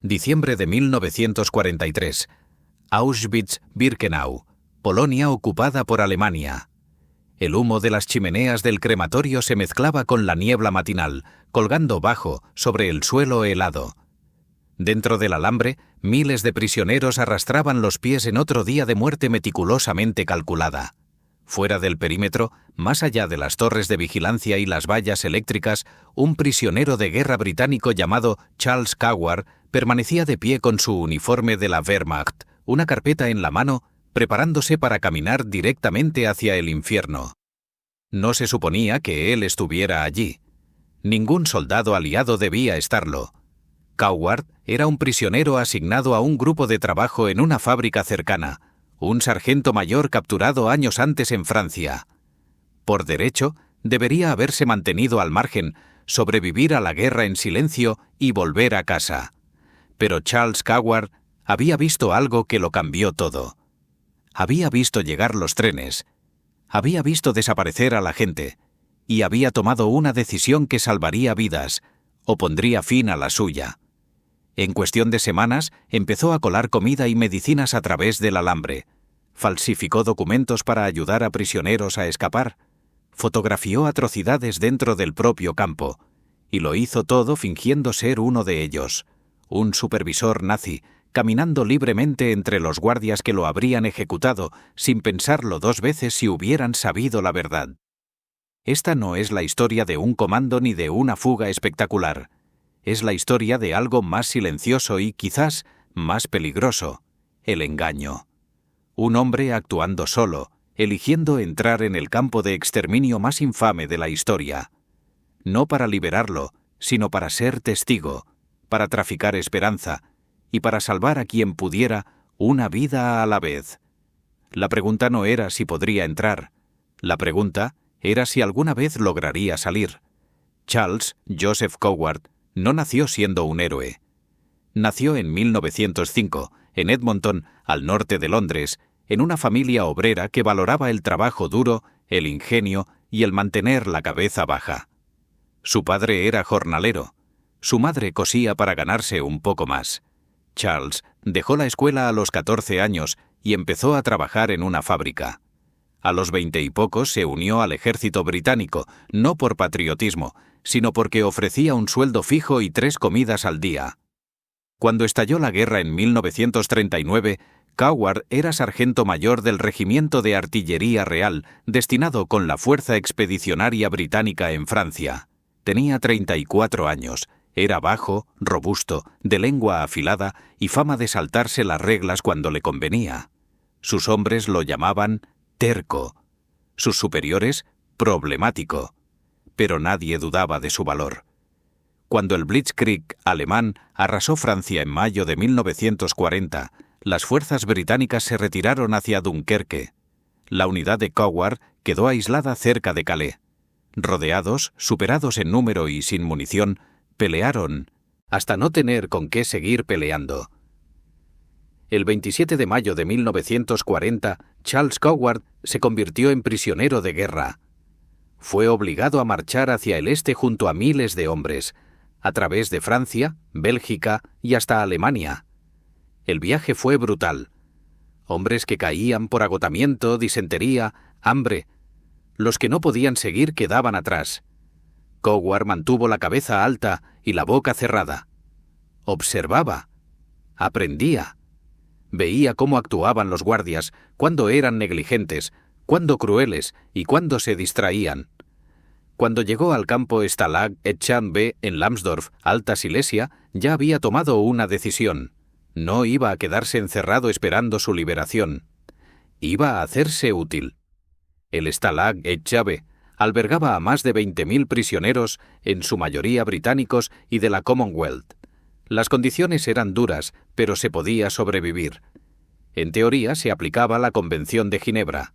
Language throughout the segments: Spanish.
Diciembre de 1943. Auschwitz-Birkenau, Polonia ocupada por Alemania. El humo de las chimeneas del crematorio se mezclaba con la niebla matinal, colgando bajo, sobre el suelo helado. Dentro del alambre, miles de prisioneros arrastraban los pies en otro día de muerte meticulosamente calculada. Fuera del perímetro, más allá de las torres de vigilancia y las vallas eléctricas, un prisionero de guerra británico llamado Charles Coward permanecía de pie con su uniforme de la Wehrmacht, una carpeta en la mano, preparándose para caminar directamente hacia el infierno. No se suponía que él estuviera allí. Ningún soldado aliado debía estarlo. Coward era un prisionero asignado a un grupo de trabajo en una fábrica cercana, un sargento mayor capturado años antes en Francia. Por derecho, debería haberse mantenido al margen, sobrevivir a la guerra en silencio y volver a casa. Pero Charles Coward había visto algo que lo cambió todo. Había visto llegar los trenes, había visto desaparecer a la gente, y había tomado una decisión que salvaría vidas, o pondría fin a la suya. En cuestión de semanas, empezó a colar comida y medicinas a través del alambre. Falsificó documentos para ayudar a prisioneros a escapar. Fotografió atrocidades dentro del propio campo. Y lo hizo todo fingiendo ser uno de ellos. Un supervisor nazi, caminando libremente entre los guardias que lo habrían ejecutado, sin pensarlo dos veces si hubieran sabido la verdad. Esta no es la historia de un comando ni de una fuga espectacular. Es la historia de algo más silencioso y, quizás, más peligroso: el engaño. Un hombre actuando solo, eligiendo entrar en el campo de exterminio más infame de la historia. No para liberarlo, sino para ser testigo, para traficar esperanza y para salvar a quien pudiera, una vida a la vez. La pregunta no era si podría entrar. La pregunta era si alguna vez lograría salir. Charles Joseph Coward no nació siendo un héroe. Nació en 1905, en Edmonton, al norte de Londres, en una familia obrera que valoraba el trabajo duro, el ingenio y el mantener la cabeza baja. Su padre era jornalero. Su madre cosía para ganarse un poco más. Charles dejó la escuela a los 14 años y empezó a trabajar en una fábrica. A los 20 y pocos se unió al ejército británico, no por patriotismo, sino porque ofrecía un sueldo fijo y 3 comidas al día. Cuando estalló la guerra en 1939, Coward era sargento mayor del Regimiento de Artillería Real, destinado con la Fuerza Expedicionaria Británica en Francia. Tenía 34 años, era bajo, robusto, de lengua afilada y fama de saltarse las reglas cuando le convenía. Sus hombres lo llamaban terco, sus superiores problemático, pero nadie dudaba de su valor. Cuando el Blitzkrieg alemán arrasó Francia en mayo de 1940, las fuerzas británicas se retiraron hacia Dunkerque. La unidad de Coward quedó aislada cerca de Calais. Rodeados, superados en número y sin munición, pelearon hasta no tener con qué seguir peleando. El 27 de mayo de 1940, Charles Coward se convirtió en prisionero de guerra. Fue obligado a marchar hacia el este junto a miles de hombres, a través de Francia, Bélgica y hasta Alemania. El viaje fue brutal. Hombres que caían por agotamiento, disentería, hambre. Los que no podían seguir quedaban atrás. Coward mantuvo la cabeza alta y la boca cerrada. Observaba. Aprendía. Veía cómo actuaban los guardias, cuándo eran negligentes, cuándo crueles y cuándo se distraían. Cuando llegó al campo Stalag Etchan B en Lambsdorff, Alta Silesia, ya había tomado una decisión. No iba a quedarse encerrado esperando su liberación. Iba a hacerse útil. El Stalag Etchan B albergaba a más de 20.000 prisioneros, en su mayoría británicos y de la Commonwealth. Las condiciones eran duras, pero se podía sobrevivir. En teoría se aplicaba la Convención de Ginebra.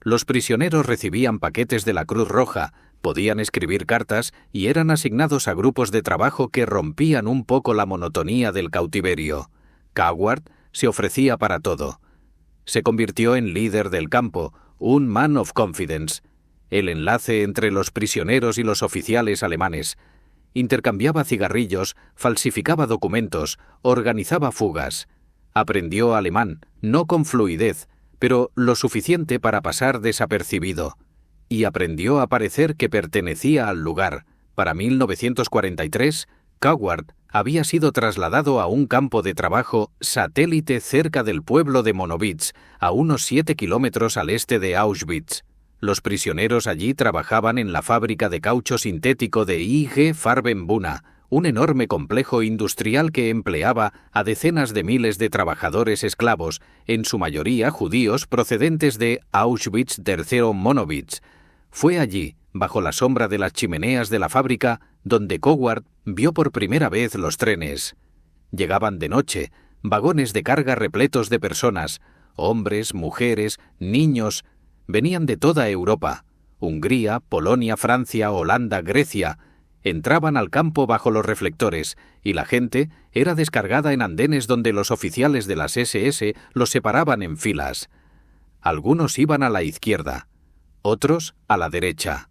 Los prisioneros recibían paquetes de la Cruz Roja, podían escribir cartas y eran asignados a grupos de trabajo que rompían un poco la monotonía del cautiverio. Coward se ofrecía para todo. Se convirtió en líder del campo, un man of confidence, el enlace entre los prisioneros y los oficiales alemanes, intercambiaba cigarrillos, falsificaba documentos, organizaba fugas. Aprendió alemán, no con fluidez, pero lo suficiente para pasar desapercibido. Y aprendió a parecer que pertenecía al lugar. Para 1943, Coward había sido trasladado a un campo de trabajo satélite cerca del pueblo de Monowitz, a unos 7 kilómetros al este de Auschwitz. Los prisioneros allí trabajaban en la fábrica de caucho sintético de IG Farben Buna, un enorme complejo industrial que empleaba a decenas de miles de trabajadores esclavos, en su mayoría judíos procedentes de Auschwitz III Monowitz. Fue allí, bajo la sombra de las chimeneas de la fábrica, donde Coward vio por primera vez los trenes. Llegaban de noche, vagones de carga repletos de personas, hombres, mujeres, niños. Venían de toda Europa, Hungría, Polonia, Francia, Holanda, Grecia. Entraban al campo bajo los reflectores, y la gente era descargada en andenes donde los oficiales de las SS los separaban en filas. Algunos iban a la izquierda, otros a la derecha.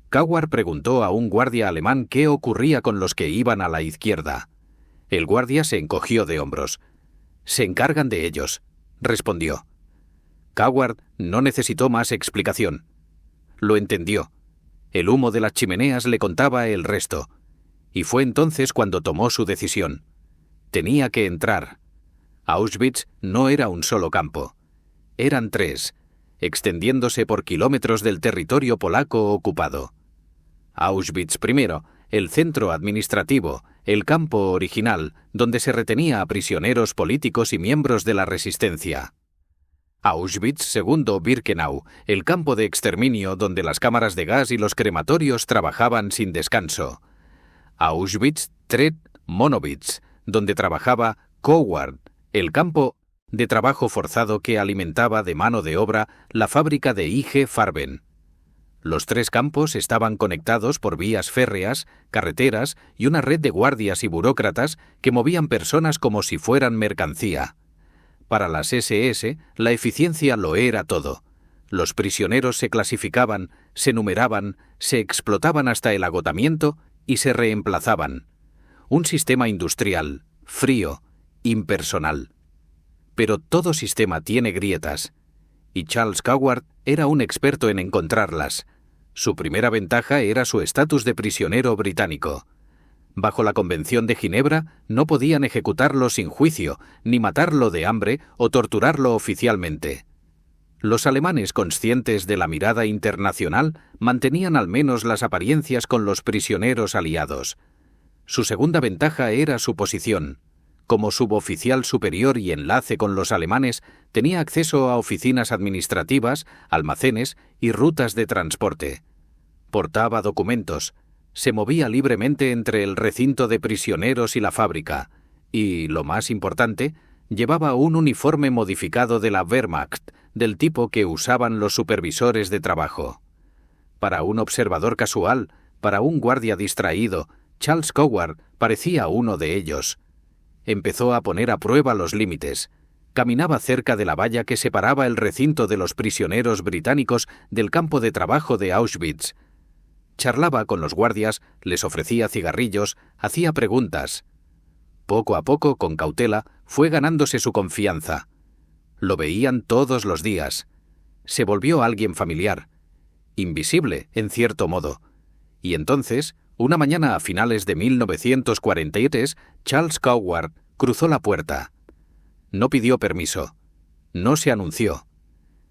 Coward preguntó a un guardia alemán qué ocurría con los que iban a la izquierda. El guardia se encogió de hombros. «Se encargan de ellos», respondió. Coward no necesitó más explicación. Lo entendió. El humo de las chimeneas le contaba el resto. Y fue entonces cuando tomó su decisión. Tenía que entrar. Auschwitz no era un solo campo. Eran 3, extendiéndose por kilómetros del territorio polaco ocupado. Auschwitz I, el centro administrativo, el campo original, donde se retenía a prisioneros políticos y miembros de la resistencia. Auschwitz II Birkenau, el campo de exterminio donde las cámaras de gas y los crematorios trabajaban sin descanso. Auschwitz III Monowitz, donde trabajaba Coward, el campo de trabajo forzado que alimentaba de mano de obra la fábrica de IG Farben. Los 3 campos estaban conectados por vías férreas, carreteras y una red de guardias y burócratas que movían personas como si fueran mercancía. Para las SS, la eficiencia lo era todo. Los prisioneros se clasificaban, se numeraban, se explotaban hasta el agotamiento y se reemplazaban. Un sistema industrial, frío, impersonal. Pero todo sistema tiene grietas. Y Charles Coward era un experto en encontrarlas. Su primera ventaja era su estatus de prisionero británico. Bajo la Convención de Ginebra no podían ejecutarlo sin juicio, ni matarlo de hambre o torturarlo oficialmente. Los alemanes, conscientes de la mirada internacional, mantenían al menos las apariencias con los prisioneros aliados. Su segunda ventaja era su posición. Como suboficial superior y enlace con los alemanes, tenía acceso a oficinas administrativas, almacenes y rutas de transporte. Portaba documentos, se movía libremente entre el recinto de prisioneros y la fábrica, y, lo más importante, llevaba un uniforme modificado de la Wehrmacht, del tipo que usaban los supervisores de trabajo. Para un observador casual, para un guardia distraído, Charles Coward parecía uno de ellos. Empezó a poner a prueba los límites. Caminaba cerca de la valla que separaba el recinto de los prisioneros británicos del campo de trabajo de Auschwitz. Charlaba con los guardias, les ofrecía cigarrillos, hacía preguntas. Poco a poco, con cautela, fue ganándose su confianza. Lo veían todos los días. Se volvió alguien familiar, invisible, en cierto modo. Y entonces, una mañana a finales de 1943, Charles Coward cruzó la puerta. No pidió permiso. No se anunció.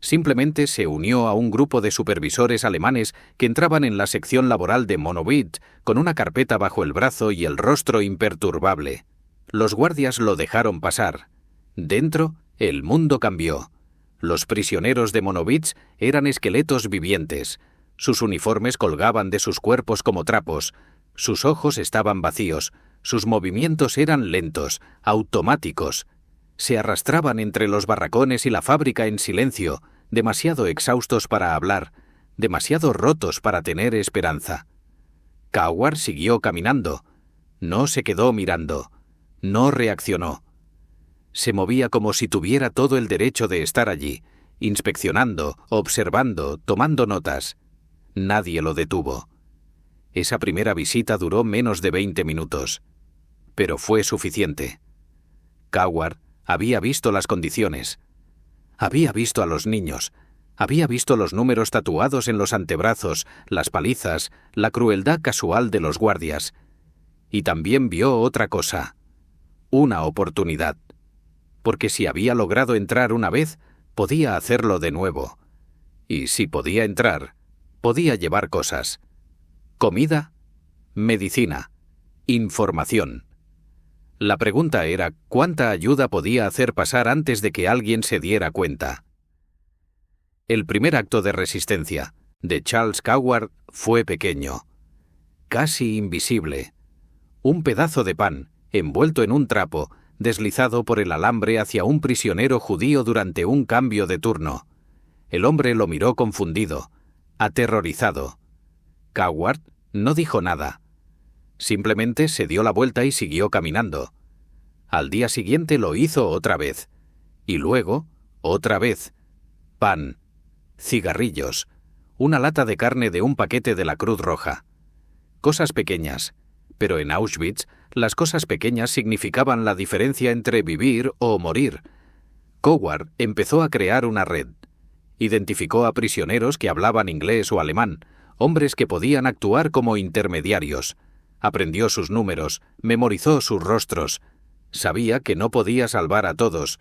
Simplemente se unió a un grupo de supervisores alemanes que entraban en la sección laboral de Monowitz con una carpeta bajo el brazo y el rostro imperturbable. Los guardias lo dejaron pasar. Dentro, el mundo cambió. Los prisioneros de Monowitz eran esqueletos vivientes. Sus uniformes colgaban de sus cuerpos como trapos. Sus ojos estaban vacíos. Sus movimientos eran lentos, automáticos. Se arrastraban entre los barracones y la fábrica en silencio, demasiado exhaustos para hablar, demasiado rotos para tener esperanza. Coward siguió caminando. No se quedó mirando. No reaccionó. Se movía como si tuviera todo el derecho de estar allí, inspeccionando, observando, tomando notas. Nadie lo detuvo. Esa primera visita duró menos de 20 minutos. Pero fue suficiente. Coward había visto las condiciones. Había visto a los niños. Había visto los números tatuados en los antebrazos, las palizas, la crueldad casual de los guardias. Y también vio otra cosa. Una oportunidad. Porque si había logrado entrar una vez, podía hacerlo de nuevo. Y si podía entrar, podía llevar cosas. Comida, medicina, información. La pregunta era cuánta ayuda podía hacer pasar antes de que alguien se diera cuenta. El primer acto de resistencia, de Charles Coward, fue pequeño. Casi invisible. Un pedazo de pan, envuelto en un trapo, deslizado por el alambre hacia un prisionero judío durante un cambio de turno. El hombre lo miró confundido, aterrorizado. Coward no dijo nada. Simplemente se dio la vuelta y siguió caminando. Al día siguiente lo hizo otra vez. Y luego, otra vez. Pan, cigarrillos, una lata de carne de un paquete de la Cruz Roja. Cosas pequeñas. Pero en Auschwitz, las cosas pequeñas significaban la diferencia entre vivir o morir. Coward empezó a crear una red. Identificó a prisioneros que hablaban inglés o alemán, hombres que podían actuar como intermediarios. Aprendió sus números, memorizó sus rostros. Sabía que no podía salvar a todos,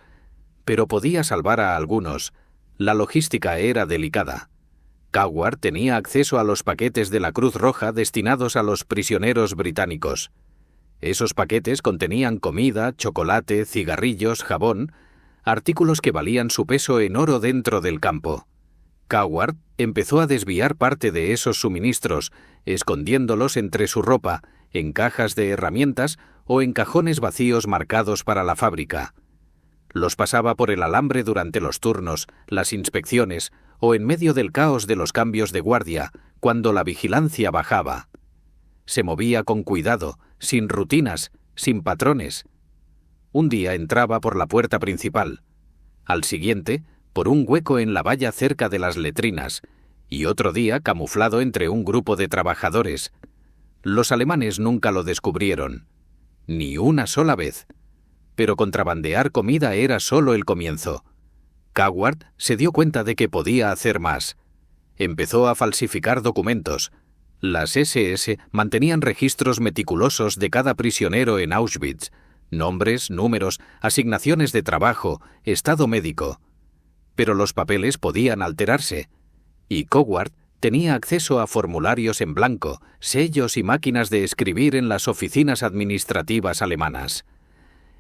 pero podía salvar a algunos. La logística era delicada. Coward tenía acceso a los paquetes de la Cruz Roja destinados a los prisioneros británicos. Esos paquetes contenían comida, chocolate, cigarrillos, jabón, artículos que valían su peso en oro dentro del campo. Coward empezó a desviar parte de esos suministros, escondiéndolos entre su ropa, en cajas de herramientas o en cajones vacíos marcados para la fábrica. Los pasaba por el alambre durante los turnos, las inspecciones o en medio del caos de los cambios de guardia, cuando la vigilancia bajaba. Se movía con cuidado, sin rutinas, sin patrones. Un día entraba por la puerta principal. Al siguiente, por un hueco en la valla cerca de las letrinas, y otro día camuflado entre un grupo de trabajadores. Los alemanes nunca lo descubrieron. Ni una sola vez. Pero contrabandear comida era solo el comienzo. Coward se dio cuenta de que podía hacer más. Empezó a falsificar documentos. Las SS mantenían registros meticulosos de cada prisionero en Auschwitz. Nombres, números, asignaciones de trabajo, estado médico. Pero los papeles podían alterarse. Y Coward tenía acceso a formularios en blanco, sellos y máquinas de escribir en las oficinas administrativas alemanas.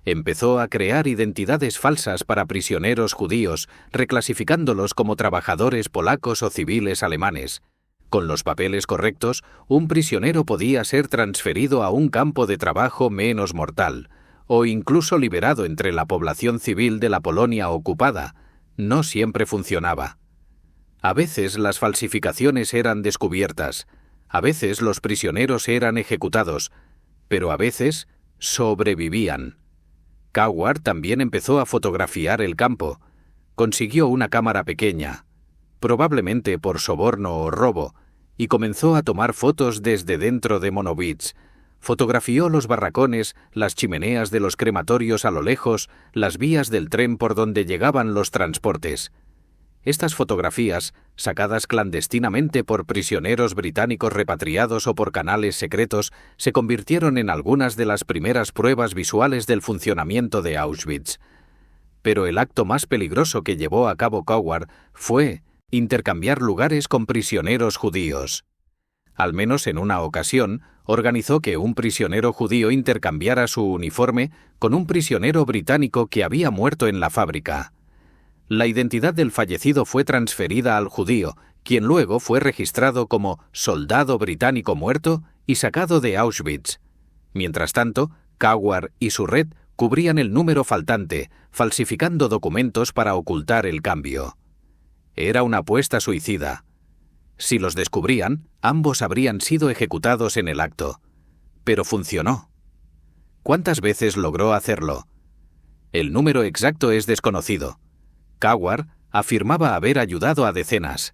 Empezó a crear identidades falsas para prisioneros judíos, reclasificándolos como trabajadores polacos o civiles alemanes. Con los papeles correctos, un prisionero podía ser transferido a un campo de trabajo menos mortal, o incluso liberado entre la población civil de la Polonia ocupada. No siempre funcionaba. A veces las falsificaciones eran descubiertas, a veces los prisioneros eran ejecutados, pero a veces sobrevivían. Coward también empezó a fotografiar el campo. Consiguió una cámara pequeña, probablemente por soborno o robo, y comenzó a tomar fotos desde dentro de Monowitz. Fotografió los barracones, las chimeneas de los crematorios a lo lejos, las vías del tren por donde llegaban los transportes. Estas fotografías, sacadas clandestinamente por prisioneros británicos repatriados o por canales secretos, se convirtieron en algunas de las primeras pruebas visuales del funcionamiento de Auschwitz. Pero el acto más peligroso que llevó a cabo Coward fue intercambiar lugares con prisioneros judíos. Al menos en una ocasión, organizó que un prisionero judío intercambiara su uniforme con un prisionero británico que había muerto en la fábrica. La identidad del fallecido fue transferida al judío, quien luego fue registrado como soldado británico muerto y sacado de Auschwitz. Mientras tanto, Coward y su red cubrían el número faltante, falsificando documentos para ocultar el cambio. Era una apuesta suicida. Si los descubrían, ambos habrían sido ejecutados en el acto. Pero funcionó. ¿Cuántas veces logró hacerlo? El número exacto es desconocido. Coward afirmaba haber ayudado a decenas.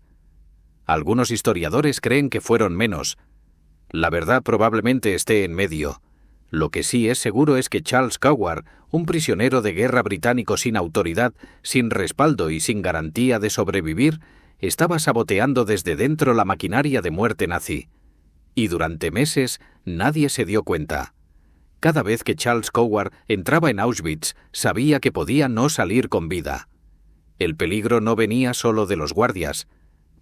Algunos historiadores creen que fueron menos. La verdad probablemente esté en medio. Lo que sí es seguro es que Charles Coward, un prisionero de guerra británico sin autoridad, sin respaldo y sin garantía de sobrevivir, estaba saboteando desde dentro la maquinaria de muerte nazi. Y durante meses nadie se dio cuenta. Cada vez que Charles Coward entraba en Auschwitz, sabía que podía no salir con vida. El peligro no venía solo de los guardias,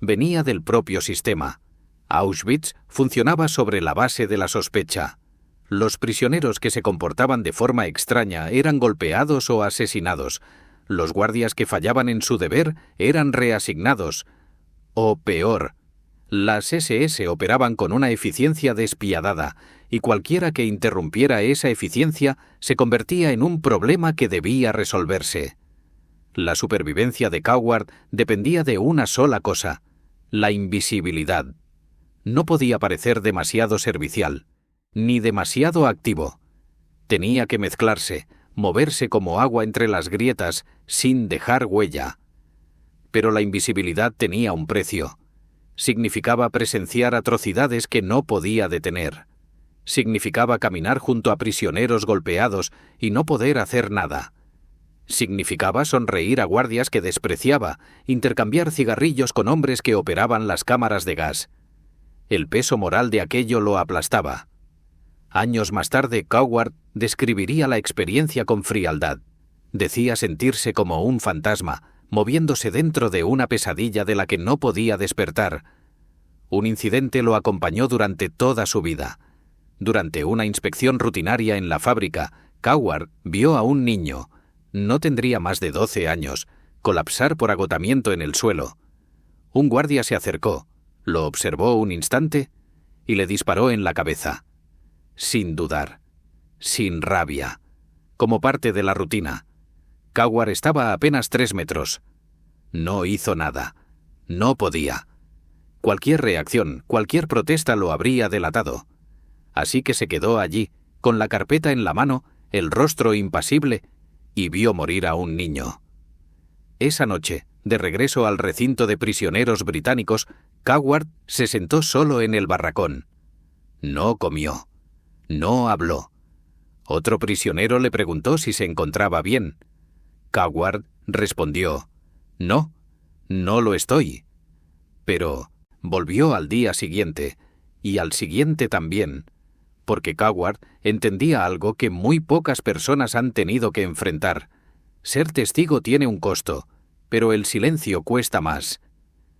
venía del propio sistema. Auschwitz funcionaba sobre la base de la sospecha. Los prisioneros que se comportaban de forma extraña eran golpeados o asesinados. Los guardias que fallaban en su deber eran reasignados. O peor, las SS operaban con una eficiencia despiadada, y cualquiera que interrumpiera esa eficiencia se convertía en un problema que debía resolverse. La supervivencia de Coward dependía de una sola cosa: la invisibilidad. No podía parecer demasiado servicial, ni demasiado activo. Tenía que mezclarse, moverse como agua entre las grietas, sin dejar huella. Pero la invisibilidad tenía un precio. Significaba presenciar atrocidades que no podía detener. Significaba caminar junto a prisioneros golpeados y no poder hacer nada. Significaba sonreír a guardias que despreciaba, intercambiar cigarrillos con hombres que operaban las cámaras de gas. El peso moral de aquello lo aplastaba. Años más tarde, Coward describiría la experiencia con frialdad. Decía sentirse como un fantasma, moviéndose dentro de una pesadilla de la que no podía despertar. Un incidente lo acompañó durante toda su vida. Durante una inspección rutinaria en la fábrica, Coward vio a un niño, no tendría más de 12 años, colapsar por agotamiento en el suelo. Un guardia se acercó, lo observó un instante y le disparó en la cabeza. Sin dudar, sin rabia, como parte de la rutina. Coward estaba a apenas 3 metros. No hizo nada. No podía. Cualquier reacción, cualquier protesta lo habría delatado. Así que se quedó allí, con la carpeta en la mano, el rostro impasible, y vio morir a un niño. Esa noche, de regreso al recinto de prisioneros británicos, Coward se sentó solo en el barracón. No comió. No habló. Otro prisionero le preguntó si se encontraba bien. Coward respondió: «No, no lo estoy». Pero volvió al día siguiente, y al siguiente también, porque Coward entendía algo que muy pocas personas han tenido que enfrentar. Ser testigo tiene un costo, pero el silencio cuesta más.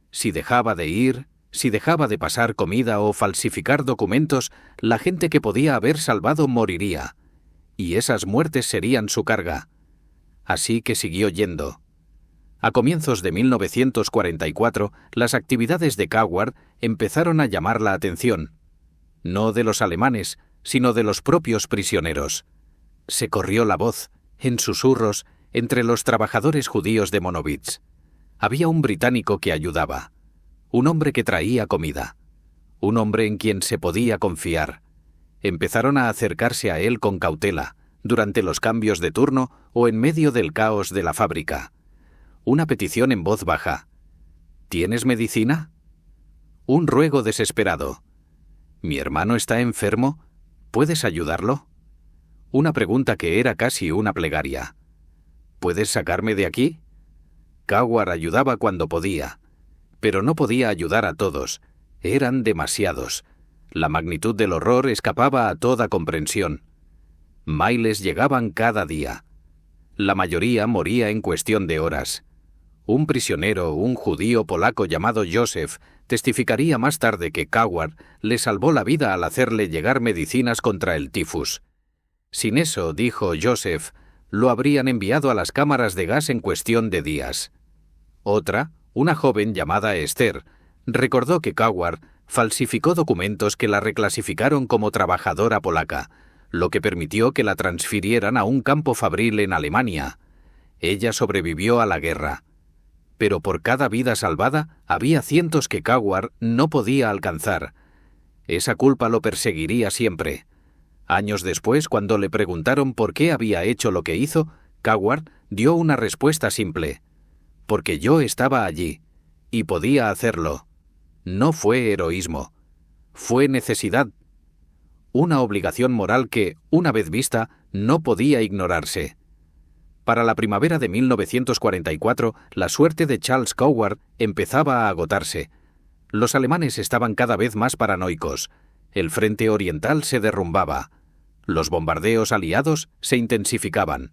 Si dejaba de ir, si dejaba de pasar comida o falsificar documentos, la gente que podía haber salvado moriría, y esas muertes serían su carga. Así que siguió yendo. A comienzos de 1944, las actividades de Coward empezaron a llamar la atención, no de los alemanes, sino de los propios prisioneros. Se corrió la voz, en susurros, entre los trabajadores judíos de Monowitz. Había un británico que ayudaba, un hombre que traía comida, un hombre en quien se podía confiar. Empezaron a acercarse a él con cautela, durante los cambios de turno o en medio del caos de la fábrica. Una petición en voz baja: «¿Tienes medicina?». Un ruego desesperado: «¿Mi hermano está enfermo? ¿Puedes ayudarlo?». Una pregunta que era casi una plegaria: «¿Puedes sacarme de aquí?». Coward ayudaba cuando podía, pero no podía ayudar a todos. Eran demasiados. La magnitud del horror escapaba a toda comprensión. Miles llegaban cada día. La mayoría moría en cuestión de horas. Un prisionero, un judío polaco llamado Joseph, testificaría más tarde que Coward le salvó la vida al hacerle llegar medicinas contra el tifus. Sin eso, dijo Joseph, lo habrían enviado a las cámaras de gas en cuestión de días. Otra, una joven llamada Esther, recordó que Coward falsificó documentos que la reclasificaron como trabajadora polaca, lo que permitió que la transfirieran a un campo fabril en Alemania. Ella sobrevivió a la guerra. Pero por cada vida salvada había cientos que Coward no podía alcanzar. Esa culpa lo perseguiría siempre. Años después, cuando le preguntaron por qué había hecho lo que hizo, Coward dio una respuesta simple: «Porque yo estaba allí, y podía hacerlo». No fue heroísmo. Fue necesidad, una obligación moral que, una vez vista, no podía ignorarse. Para la primavera de 1944, la suerte de Charles Coward empezaba a agotarse. Los alemanes estaban cada vez más paranoicos. El frente oriental se derrumbaba. Los bombardeos aliados se intensificaban.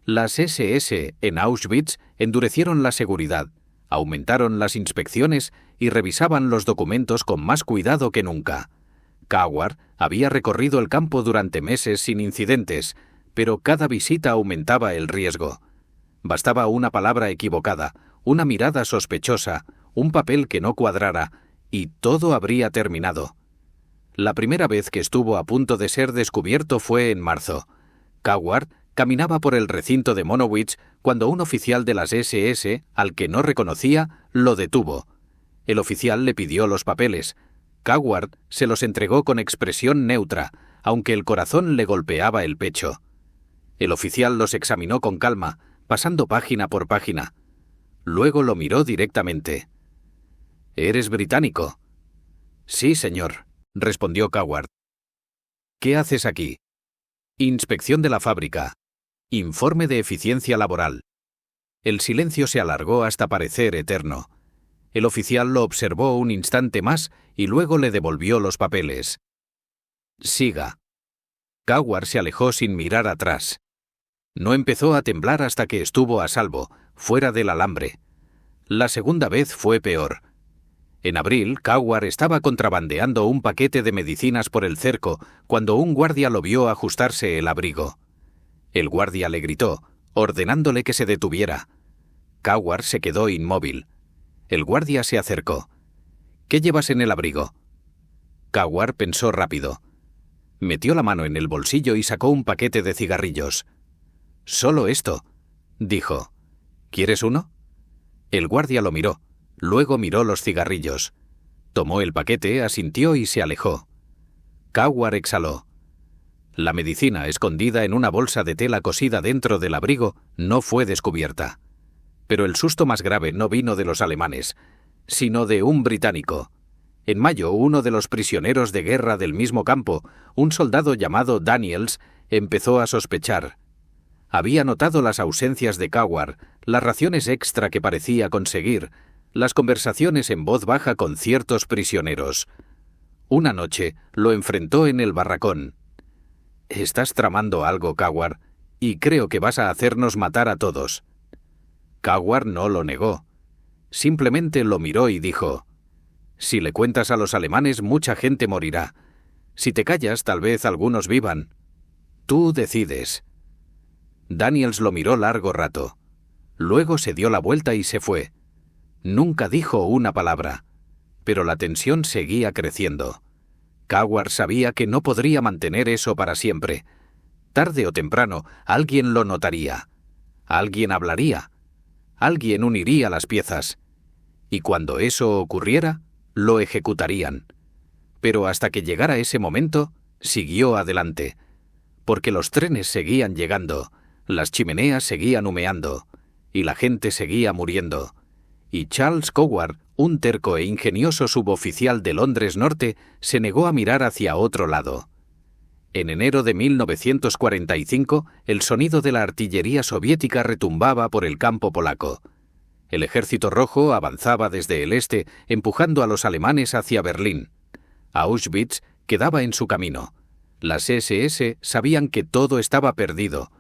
Las SS en Auschwitz endurecieron la seguridad, aumentaron las inspecciones y revisaban los documentos con más cuidado que nunca. Coward había recorrido el campo durante meses sin incidentes, pero cada visita aumentaba el riesgo. Bastaba una palabra equivocada, una mirada sospechosa, un papel que no cuadrara, y todo habría terminado. La primera vez que estuvo a punto de ser descubierto fue en marzo. Coward caminaba por el recinto de Monowitz cuando un oficial de las SS, al que no reconocía, lo detuvo. El oficial le pidió los papeles. Coward se los entregó con expresión neutra, aunque el corazón le golpeaba el pecho. El oficial los examinó con calma, pasando página por página. Luego lo miró directamente. «¿Eres británico?» «Sí, señor», respondió Coward. «¿Qué haces aquí?» «Inspección de la fábrica. Informe de eficiencia laboral». El silencio se alargó hasta parecer eterno. El oficial lo observó un instante más y luego le devolvió los papeles. «Siga». Coward se alejó sin mirar atrás. No empezó a temblar hasta que estuvo a salvo, fuera del alambre. La segunda vez fue peor. En abril, Coward estaba contrabandeando un paquete de medicinas por el cerco cuando un guardia lo vio ajustarse el abrigo. El guardia le gritó, ordenándole que se detuviera. Coward se quedó inmóvil. El guardia se acercó. «¿Qué llevas en el abrigo?» Coward pensó rápido. Metió la mano en el bolsillo y sacó un paquete de cigarrillos. «Solo esto», dijo. «¿Quieres uno?» El guardia lo miró, luego miró los cigarrillos. Tomó el paquete, asintió y se alejó. Coward exhaló. La medicina, escondida en una bolsa de tela cosida dentro del abrigo, no fue descubierta. Pero el susto más grave no vino de los alemanes, sino de un británico. En mayo, uno de los prisioneros de guerra del mismo campo, un soldado llamado Daniels, empezó a sospechar. Había notado las ausencias de Coward, las raciones extra que parecía conseguir, las conversaciones en voz baja con ciertos prisioneros. Una noche lo enfrentó en el barracón. «Estás tramando algo, Coward, y creo que vas a hacernos matar a todos». Coward no lo negó. Simplemente lo miró y dijo: «Si le cuentas a los alemanes, mucha gente morirá. Si te callas, tal vez algunos vivan. Tú decides». Daniels lo miró largo rato. Luego se dio la vuelta y se fue. Nunca dijo una palabra, pero la tensión seguía creciendo. Coward sabía que no podría mantener eso para siempre. Tarde o temprano, alguien lo notaría. Alguien hablaría. Alguien uniría las piezas. Y cuando eso ocurriera, lo ejecutarían. Pero hasta que llegara ese momento, siguió adelante. Porque los trenes seguían llegando, las chimeneas seguían humeando, y la gente seguía muriendo. Y Charles Coward, un terco e ingenioso suboficial de Londres Norte, se negó a mirar hacia otro lado. En enero de 1945, el sonido de la artillería soviética retumbaba por el campo polaco. El Ejército Rojo avanzaba desde el este, empujando a los alemanes hacia Berlín. Auschwitz quedaba en su camino. Las SS sabían que todo estaba perdido.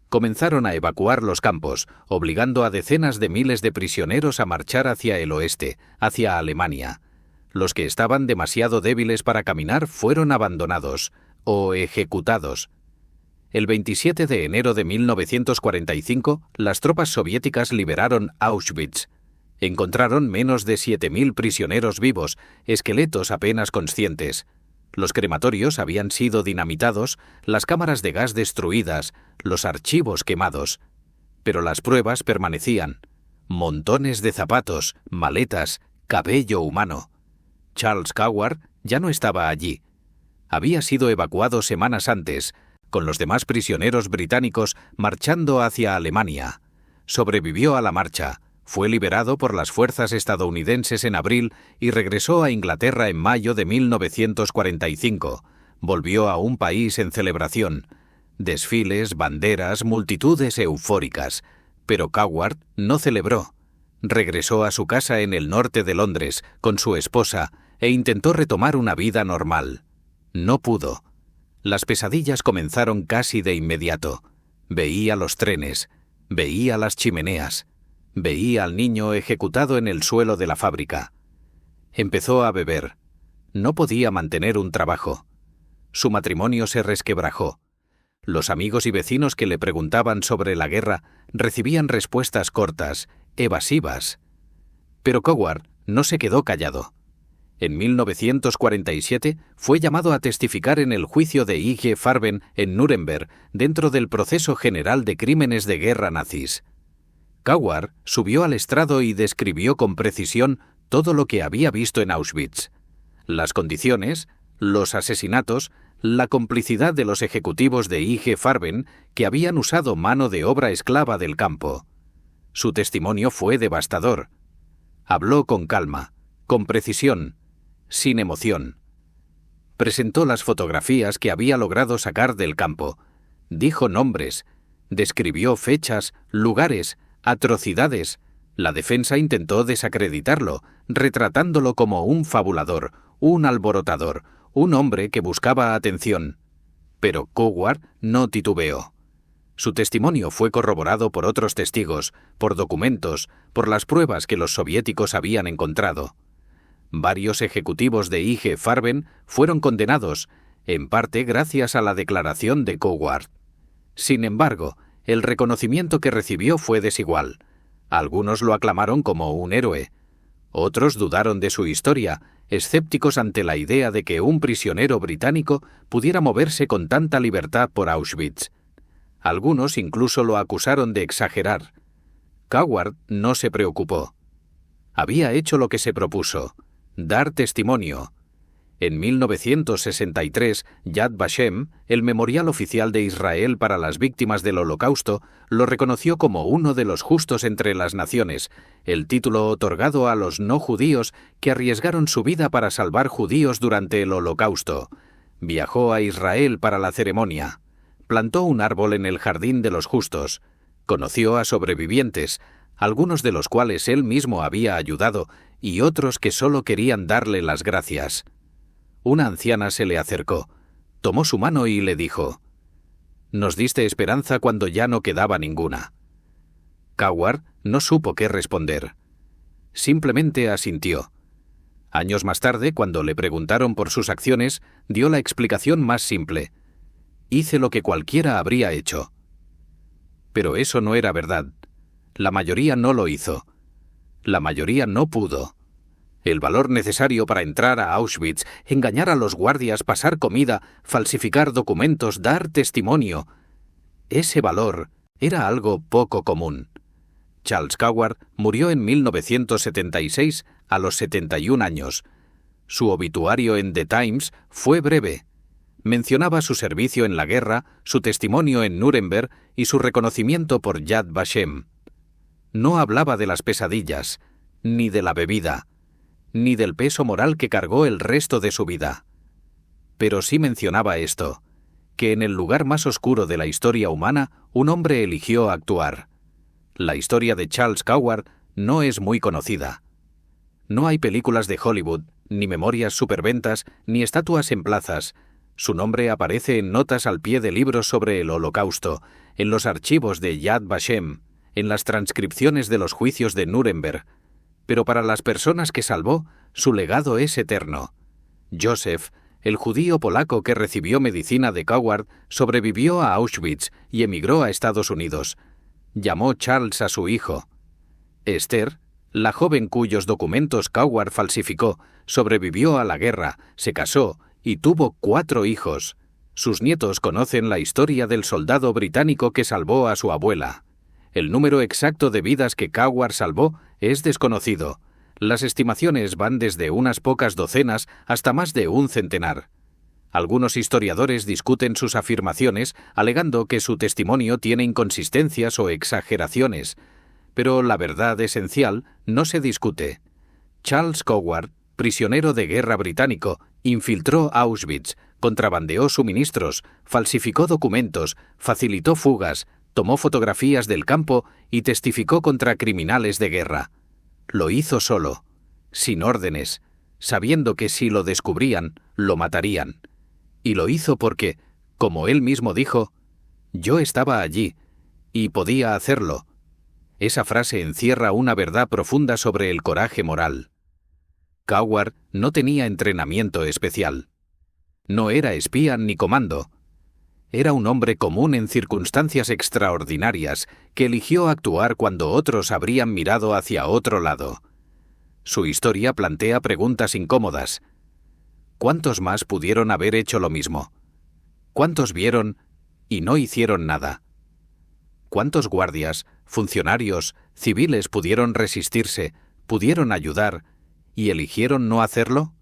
Comenzaron a evacuar los campos, obligando a decenas de miles de prisioneros a marchar hacia el oeste, hacia Alemania. Los que estaban demasiado débiles para caminar fueron abandonados o ejecutados. El 27 de enero de 1945, las tropas soviéticas liberaron Auschwitz. Encontraron menos de 7.000 prisioneros vivos, esqueletos apenas conscientes. Los crematorios habían sido dinamitados, las cámaras de gas destruidas, los archivos quemados. Pero las pruebas permanecían. Montones de zapatos, maletas, cabello humano. Charles Coward ya no estaba allí. Había sido evacuado semanas antes, con los demás prisioneros británicos marchando hacia Alemania. Sobrevivió a la marcha. Fue liberado por las fuerzas estadounidenses en abril y regresó a Inglaterra en mayo de 1945, Volvió a un país en celebración. Desfiles, banderas, multitudes eufóricas. Pero Coward no celebró. Regresó a su casa en el norte de Londres con su esposa e intentó retomar una vida normal. No pudo. Las pesadillas comenzaron casi de inmediato. Veía los trenes, veía las chimeneas, veía al niño ejecutado en el suelo de la fábrica. Empezó a beber. No podía mantener un trabajo. Su matrimonio se resquebrajó. Los amigos y vecinos que le preguntaban sobre la guerra recibían respuestas cortas, evasivas. Pero Coward no se quedó callado. En 1947 fue llamado a testificar en el juicio de IG Farben en Nuremberg dentro del proceso general de crímenes de guerra nazis. Coward subió al estrado y describió con precisión todo lo que había visto en Auschwitz. Las condiciones, los asesinatos, la complicidad de los ejecutivos de IG Farben que habían usado mano de obra esclava del campo. Su testimonio fue devastador. Habló con calma, con precisión, sin emoción. Presentó las fotografías que había logrado sacar del campo. Dijo nombres, describió fechas, lugares, atrocidades. La defensa intentó desacreditarlo, retratándolo como un fabulador, un alborotador, un hombre que buscaba atención. Pero Coward no titubeó. Su testimonio fue corroborado por otros testigos, por documentos, por las pruebas que los soviéticos habían encontrado. Varios ejecutivos de IG Farben fueron condenados, en parte gracias a la declaración de Coward. Sin embargo, el reconocimiento que recibió fue desigual. Algunos lo aclamaron como un héroe. Otros dudaron de su historia, escépticos ante la idea de que un prisionero británico pudiera moverse con tanta libertad por Auschwitz. Algunos incluso lo acusaron de exagerar. Coward no se preocupó. Había hecho lo que se propuso: dar testimonio. En 1963, Yad Vashem, el memorial oficial de Israel para las víctimas del Holocausto, lo reconoció como uno de los justos entre las naciones, el título otorgado a los no judíos que arriesgaron su vida para salvar judíos durante el Holocausto. Viajó a Israel para la ceremonia. Plantó un árbol en el jardín de los justos. Conoció a sobrevivientes, algunos de los cuales él mismo había ayudado y otros que solo querían darle las gracias. Una anciana se le acercó, tomó su mano y le dijo: «Nos diste esperanza cuando ya no quedaba ninguna». Coward no supo qué responder. Simplemente asintió. Años más tarde, cuando le preguntaron por sus acciones, dio la explicación más simple: «Hice lo que cualquiera habría hecho». Pero eso no era verdad. La mayoría no lo hizo. La mayoría no pudo. El valor necesario para entrar a Auschwitz, engañar a los guardias, pasar comida, falsificar documentos, dar testimonio. Ese valor era algo poco común. Charles Coward murió en 1976 a los 71 años. Su obituario en The Times fue breve. Mencionaba su servicio en la guerra, su testimonio en Nuremberg y su reconocimiento por Yad Vashem. No hablaba de las pesadillas, ni de la bebida, ni del peso moral que cargó el resto de su vida. Pero sí mencionaba esto, que en el lugar más oscuro de la historia humana, un hombre eligió actuar. La historia de Charles Coward no es muy conocida. No hay películas de Hollywood, ni memorias superventas, ni estatuas en plazas. Su nombre aparece en notas al pie de libros sobre el Holocausto, en los archivos de Yad Vashem, en las transcripciones de los juicios de Nuremberg. Pero para las personas que salvó, su legado es eterno. Joseph, el judío polaco que recibió medicina de Coward, sobrevivió a Auschwitz y emigró a Estados Unidos. Llamó Charles a su hijo. Esther, la joven cuyos documentos Coward falsificó, sobrevivió a la guerra, se casó y tuvo 4 hijos. Sus nietos conocen la historia del soldado británico que salvó a su abuela. El número exacto de vidas que Coward salvó es desconocido. Las estimaciones van desde unas pocas docenas hasta más de un centenar. Algunos historiadores discuten sus afirmaciones, alegando que su testimonio tiene inconsistencias o exageraciones. Pero la verdad esencial no se discute. Charles Coward, prisionero de guerra británico, Infiltró Auschwitz, contrabandeó suministros, falsificó documentos, facilitó fugas, tomó fotografías del campo y testificó contra criminales de guerra. Lo hizo solo, sin órdenes, sabiendo que si lo descubrían, lo matarían. Y lo hizo porque, como él mismo dijo, yo estaba allí y podía hacerlo. Esa frase encierra una verdad profunda sobre el coraje moral. Coward no tenía entrenamiento especial. No era espía ni comando. Era un hombre común en circunstancias extraordinarias que eligió actuar cuando otros habrían mirado hacia otro lado. Su historia plantea preguntas incómodas. ¿Cuántos más pudieron haber hecho lo mismo? ¿Cuántos vieron y no hicieron nada? ¿Cuántos guardias, funcionarios, civiles pudieron resistirse, pudieron ayudar y eligieron no hacerlo?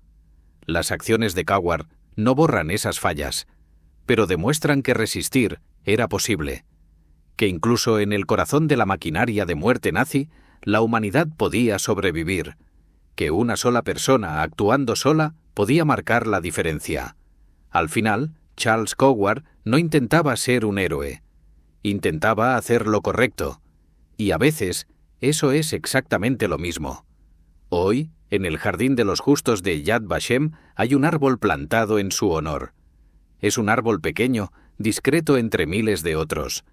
Las acciones de Coward no borran esas fallas, pero demuestran que resistir era posible, que incluso en el corazón de la maquinaria de muerte nazi, la humanidad podía sobrevivir, que una sola persona actuando sola podía marcar la diferencia. Al final, Charles Coward no intentaba ser un héroe, intentaba hacer lo correcto, y a veces eso es exactamente lo mismo. Hoy, en el Jardín de los Justos de Yad Vashem hay un árbol plantado en su honor. Es un árbol pequeño, discreto entre miles de otros,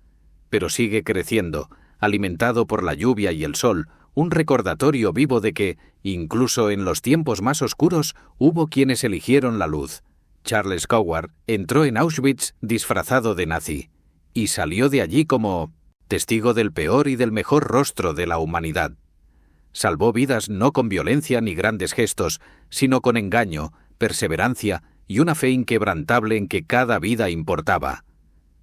pero sigue creciendo, alimentado por la lluvia y el sol, un recordatorio vivo de que, incluso en los tiempos más oscuros, hubo quienes eligieron la luz. Charles Coward entró en Auschwitz disfrazado de nazi, y salió de allí como testigo del peor y del mejor rostro de la humanidad. Salvó vidas no con violencia ni grandes gestos, sino con engaño, perseverancia y una fe inquebrantable en que cada vida importaba.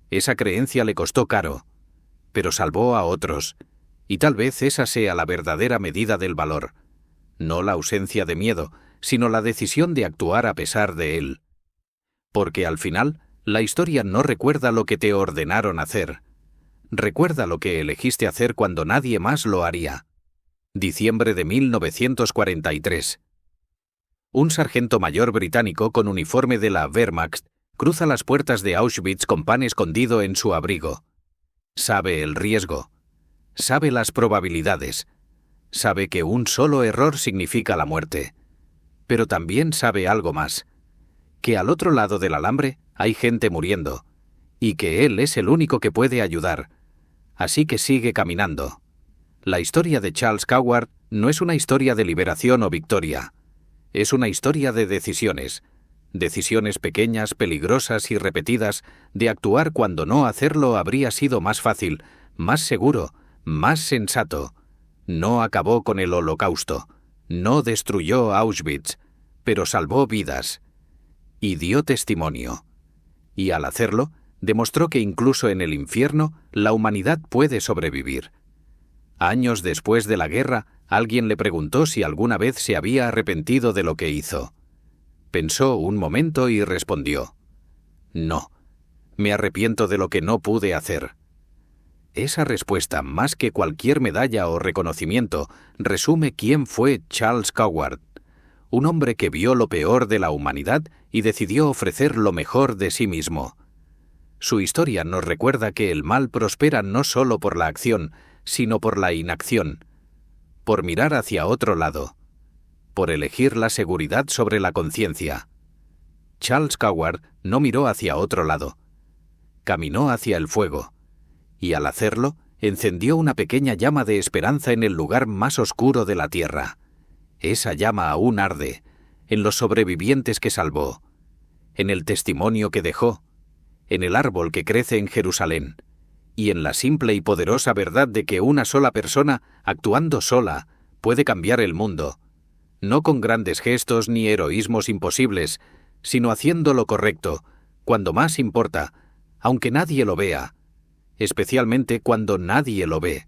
Esa creencia le costó caro, pero salvó a otros, y tal vez esa sea la verdadera medida del valor. No la ausencia de miedo, sino la decisión de actuar a pesar de él. Porque al final, la historia no recuerda lo que te ordenaron hacer. Recuerda lo que elegiste hacer cuando nadie más lo haría. Diciembre de 1943. Un sargento mayor británico con uniforme de la Wehrmacht cruza las puertas de Auschwitz con pan escondido en su abrigo. Sabe el riesgo. Sabe las probabilidades. Sabe que un solo error significa la muerte. Pero también sabe algo más. Que al otro lado del alambre hay gente muriendo. Y que él es el único que puede ayudar. Así que sigue caminando. La historia de Charles Coward no es una historia de liberación o victoria. Es una historia de decisiones. Decisiones pequeñas, peligrosas y repetidas de actuar cuando no hacerlo habría sido más fácil, más seguro, más sensato. No acabó con el Holocausto. No destruyó Auschwitz, pero salvó vidas. Y dio testimonio. Y al hacerlo, demostró que incluso en el infierno la humanidad puede sobrevivir. Años después de la guerra, alguien le preguntó si alguna vez se había arrepentido de lo que hizo. Pensó un momento y respondió: no, me arrepiento de lo que no pude hacer. Esa respuesta, más que cualquier medalla o reconocimiento, resume quién fue Charles Coward, un hombre que vio lo peor de la humanidad y decidió ofrecer lo mejor de sí mismo. Su historia nos recuerda que el mal prospera no solo por la acción, sino por la inacción, por mirar hacia otro lado, por elegir la seguridad sobre la conciencia. Charles Coward no miró hacia otro lado, caminó hacia el fuego, y al hacerlo, encendió una pequeña llama de esperanza en el lugar más oscuro de la tierra. Esa llama aún arde, en los sobrevivientes que salvó, en el testimonio que dejó, en el árbol que crece en Jerusalén, y en la simple y poderosa verdad de que una sola persona, actuando sola, puede cambiar el mundo, no con grandes gestos ni heroísmos imposibles, sino haciendo lo correcto, cuando más importa, aunque nadie lo vea, especialmente cuando nadie lo ve.